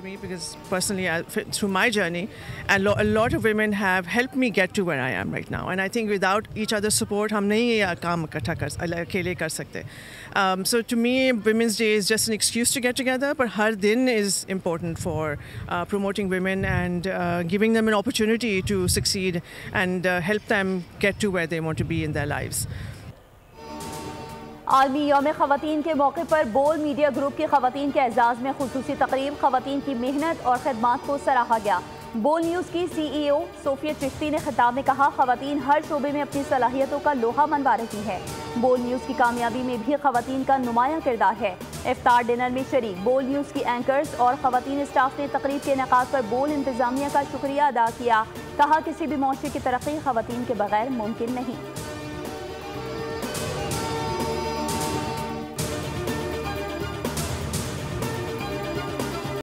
me because personally, through my journey, and a lot of women have helped me get to where I am right now. And I think without each other's support, हम नहीं ये काम इकट्ठा अकेले कर सकते. So to me, Women's Day is just an excuse to get together, but हर दिन is important for promoting women and giving them an opportunity to succeed and help them get to where they want to be in their lives. आलमी यौम ख़वातीन के मौके पर बोल media group की ख़वातीन के एजाज़ में खुसूसी तकरीब, ख़वातीन की मेहनत और खिदमात को सराहा गया. बोल न्यूज़ की CEO सोफिया चिश्ती ने खिताब में कहा, ख़वातीन हर शोबे में अपनी सलाहियतों का लोहा मनवा रही है. बोल न्यूज़ की कामयाबी में भी ख़वातीन का नुमायां किरदार है. इफ्तार डिनर में शरीक बोल न्यूज़ की एंकर्स और ख़वातीन स्टाफ ने तकरीब के इनेकाद पर बोल इंतज़ामिया का शुक्रिया अदा किया. कहा, किसी भी मुआशरे की तरक्की ख़वातीन के बगैर मुमकिन नहीं.